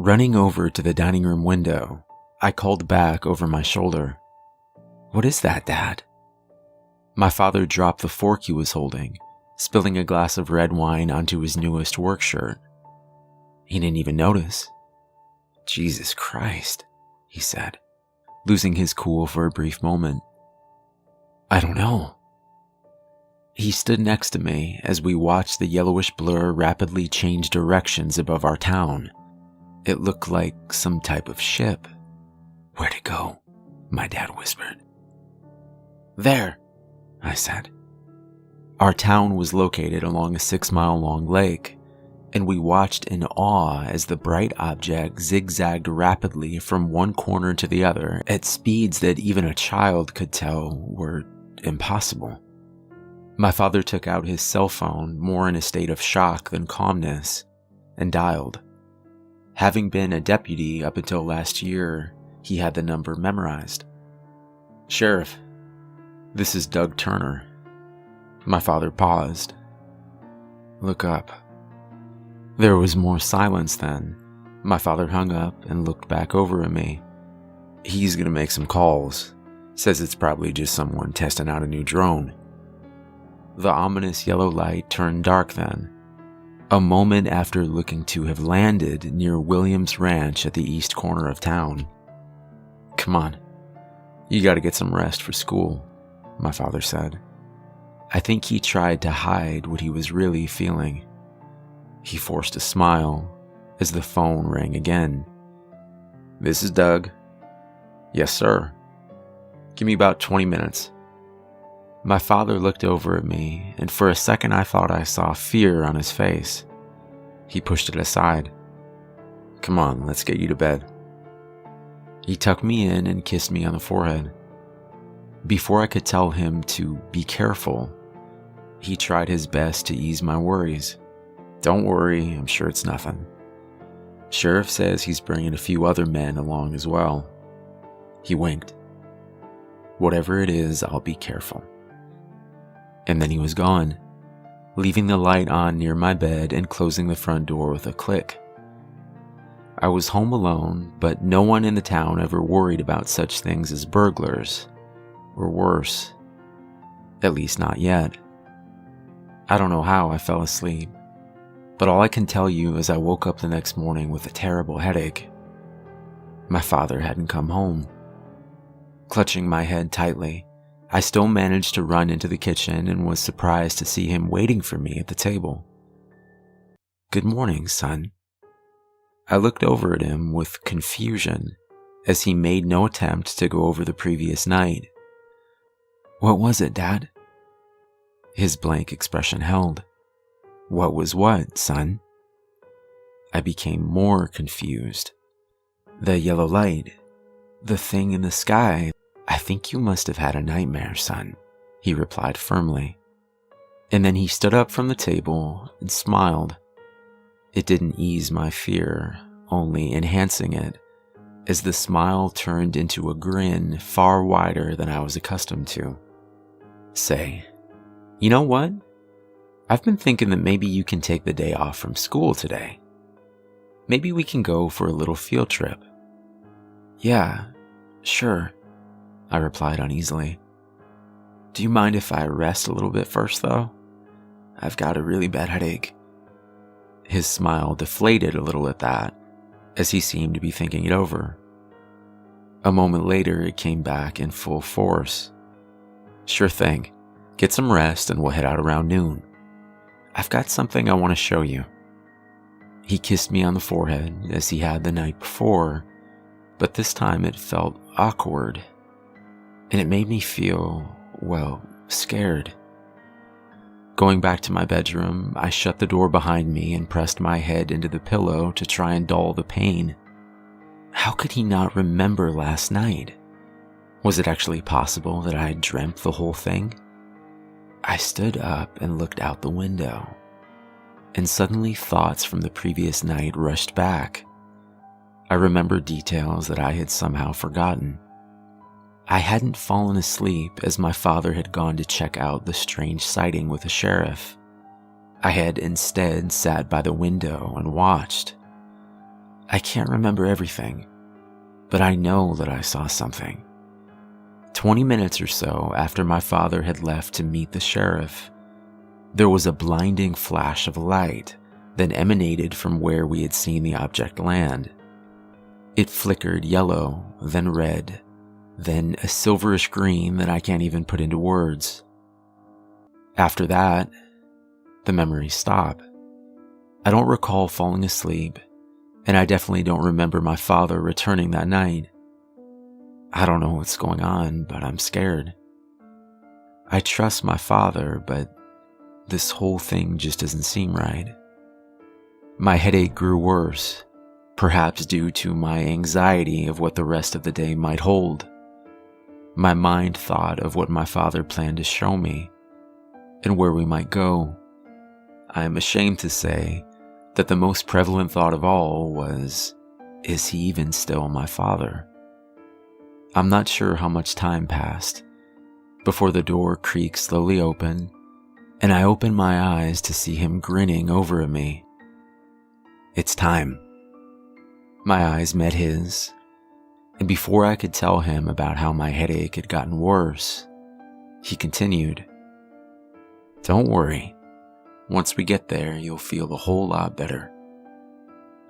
Running over to the dining room window, I called back over my shoulder, "What is that, Dad?" My father dropped the fork he was holding, spilling a glass of red wine onto his newest work shirt. He didn't even notice. "Jesus Christ," he said, losing his cool for a brief moment. "I don't know." He stood next to me as we watched the yellowish blur rapidly change directions above our town. It looked like some type of ship. "Where'd it go?" my dad whispered. "There," I said. Our town was located along a 6-mile-long lake, and we watched in awe as the bright object zigzagged rapidly from one corner to the other at speeds that even a child could tell were impossible. My father took out his cell phone, more in a state of shock than calmness, and dialed. Having been a deputy up until last year, he had the number memorized. "Sheriff, this is Doug Turner." My father paused. "Look up." There was more silence then. My father hung up and looked back over at me. "He's gonna make some calls. Says it's probably just someone testing out a new drone." The ominous yellow light turned dark then, a moment after looking to have landed near Williams Ranch at the east corner of town. "Come on, you gotta get some rest for school," my father said. I think he tried to hide what he was really feeling. He forced a smile as the phone rang again. "This is Doug." "Yes, sir." "Give me about 20 minutes. My father looked over at me, and for a second I thought I saw fear on his face. He pushed it aside. "Come on, let's get you to bed." He tucked me in and kissed me on the forehead. Before I could tell him to be careful, he tried his best to ease my worries. "Don't worry, I'm sure it's nothing. Sheriff says he's bringing a few other men along as well." He winked. "Whatever it is, I'll be careful." And then he was gone, leaving the light on near my bed and closing the front door with a click. I was home alone, but no one in the town ever worried about such things as burglars, or worse. At least not yet. I don't know how I fell asleep, but all I can tell you is I woke up the next morning with a terrible headache. My father hadn't come home. Clutching my head tightly, I still managed to run into the kitchen and was surprised to see him waiting for me at the table. "Good morning, son." I looked over at him with confusion as he made no attempt to go over the previous night. "What was it, Dad?" His blank expression held. "What was what, son?" I became more confused. "The yellow light. The thing in the sky. I think you must have had a nightmare, son," he replied firmly. And then he stood up from the table and smiled. It didn't ease my fear, only enhancing it, as the smile turned into a grin far wider than I was accustomed to. "Say, you know what? I've been thinking that maybe you can take the day off from school today. Maybe we can go for a little field trip." "Yeah, sure," I replied uneasily. "Do you mind if I rest a little bit first, though? I've got a really bad headache." His smile deflated a little at that, as he seemed to be thinking it over. A moment later, it came back in full force. "Sure thing. Get some rest and we'll head out around noon. I've got something I want to show you." He kissed me on the forehead as he had the night before, but this time it felt awkward, and it made me feel, well, scared. Going back to my bedroom, I shut the door behind me and pressed my head into the pillow to try and dull the pain. How could he not remember last night? Was it actually possible that I had dreamt the whole thing? I stood up and looked out the window, and suddenly thoughts from the previous night rushed back. I remembered details that I had somehow forgotten. I hadn't fallen asleep as my father had gone to check out the strange sighting with the sheriff. I had instead sat by the window and watched. I can't remember everything, but I know that I saw something. 20 minutes or so after my father had left to meet the sheriff, there was a blinding flash of light that emanated from where we had seen the object land. It flickered yellow, then red, then a silverish green that I can't even put into words. After that, the memories stop. I don't recall falling asleep, and I definitely don't remember my father returning that night. I don't know what's going on, but I'm scared. I trust my father, but this whole thing just doesn't seem right. My headache grew worse, perhaps due to my anxiety of what the rest of the day might hold. My mind thought of what my father planned to show me and where we might go. I am ashamed to say that the most prevalent thought of all was, is he even still my father? I'm not sure how much time passed before the door creaked slowly open, and I opened my eyes to see him grinning over at me. It's time. My eyes met his, and before I could tell him about how my headache had gotten worse, he continued, "Don't worry. Once we get there, you'll feel a whole lot better.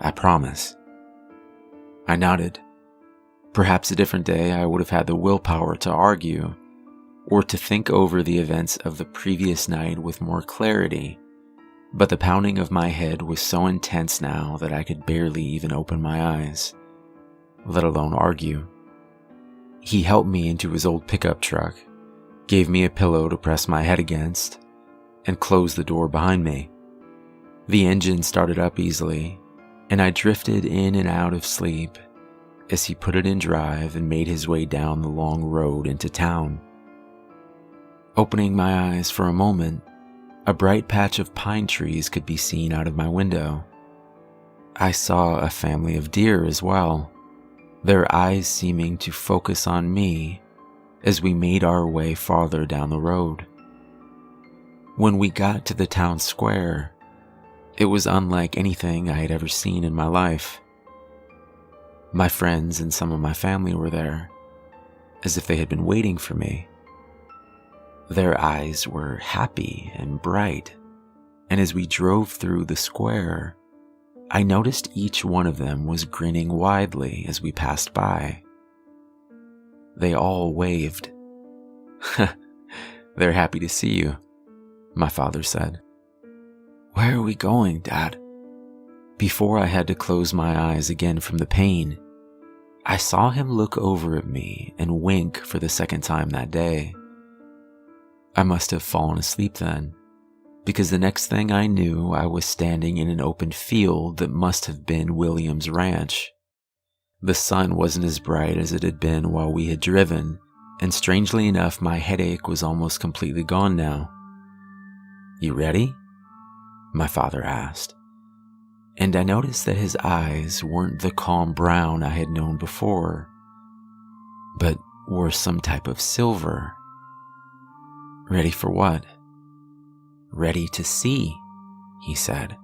I promise." I nodded. Perhaps a different day I would have had the willpower to argue, or to think over the events of the previous night with more clarity, but the pounding of my head was so intense now that I could barely even open my eyes, let alone argue. He helped me into his old pickup truck, gave me a pillow to press my head against, and closed the door behind me. The engine started up easily, and I drifted in and out of sleep as he put it in drive and made his way down the long road into town. Opening my eyes for a moment, a bright patch of pine trees could be seen out of my window. I saw a family of deer as well, their eyes seeming to focus on me as we made our way farther down the road. When we got to the town square, it was unlike anything I had ever seen in my life. My friends and some of my family were there, as if they had been waiting for me. Their eyes were happy and bright, and as we drove through the square, I noticed each one of them was grinning widely as we passed by. They all waved. "They're happy to see you," my father said. "Where are we going, Dad?" Before I had to close my eyes again from the pain, I saw him look over at me and wink for the second time that day. I must have fallen asleep then, because the next thing I knew, I was standing in an open field that must have been William's ranch. The sun wasn't as bright as it had been while we had driven, and strangely enough, my headache was almost completely gone now. "You ready?" my father asked, and I noticed that his eyes weren't the calm brown I had known before, but were some type of silver. "Ready for what?" "Ready to see," he said,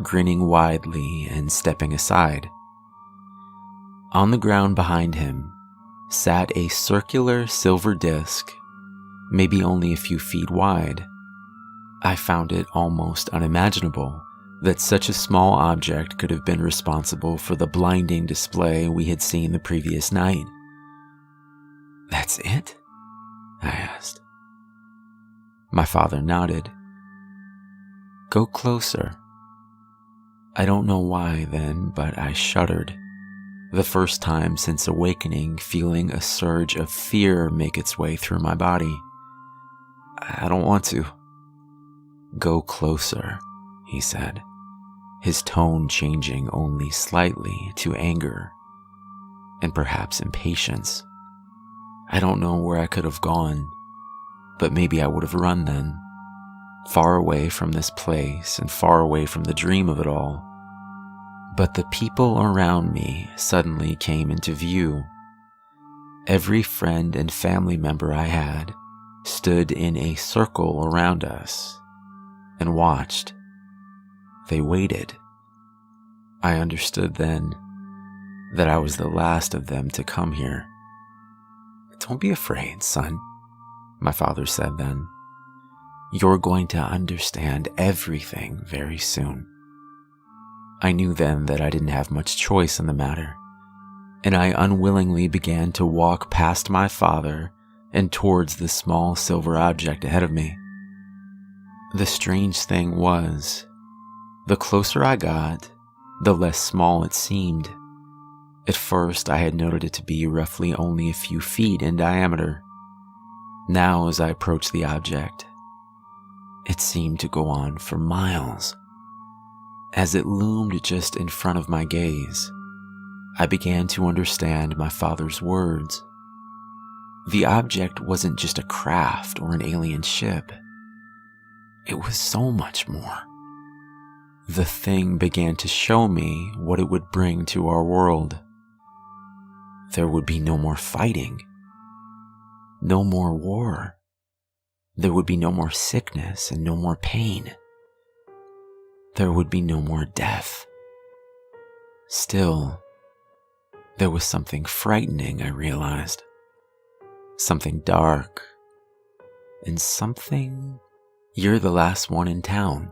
grinning widely and stepping aside. On the ground behind him sat a circular silver disc, maybe only a few feet wide. I found it almost unimaginable that such a small object could have been responsible for the blinding display we had seen the previous night. "That's it?" I asked. My father nodded. "Go closer." I don't know why then, but I shuddered, the first time since awakening, feeling a surge of fear make its way through my body. "I don't want to." "Go closer," he said, his tone changing only slightly to anger and perhaps impatience. I don't know where I could have gone, but maybe I would have run then, far away from this place and far away from the dream of it all. But the people around me suddenly came into view. Every friend and family member I had stood in a circle around us and watched. They waited. I understood then that I was the last of them to come here. "Don't be afraid, son," my father said then. "You're going to understand everything very soon." I knew then that I didn't have much choice in the matter, and I unwillingly began to walk past my father and towards the small silver object ahead of me. The strange thing was, the closer I got, the less small it seemed. At first, I had noted it to be roughly only a few feet in diameter. Now, as I approached the object, it seemed to go on for miles. As it loomed just in front of my gaze, I began to understand my father's words. The object wasn't just a craft or an alien ship. It was so much more. The thing began to show me what it would bring to our world. There would be no more fighting, no more war. There would be no more sickness and no more pain. There would be no more death. Still, there was something frightening, I realized. Something dark. And something... "You're the last one in town,"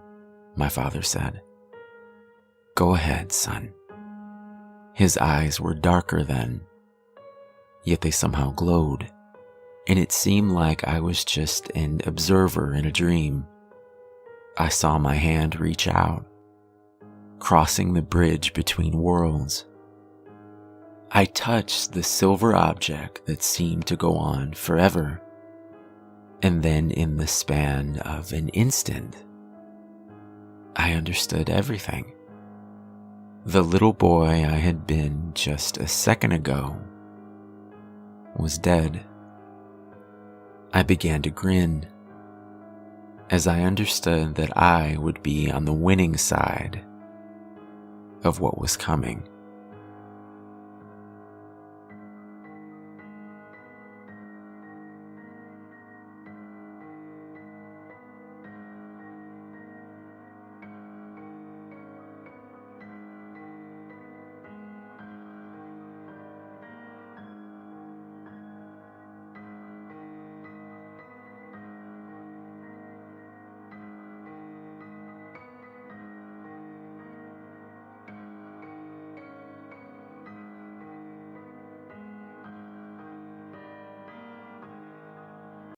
my father said. "Go ahead, son." His eyes were darker then, yet they somehow glowed, and it seemed like I was just an observer in a dream. I saw my hand reach out, crossing the bridge between worlds. I touched the silver object that seemed to go on forever, and then in the span of an instant, I understood everything. The little boy I had been just a second ago was dead. I began to grin as I understood that I would be on the winning side of what was coming.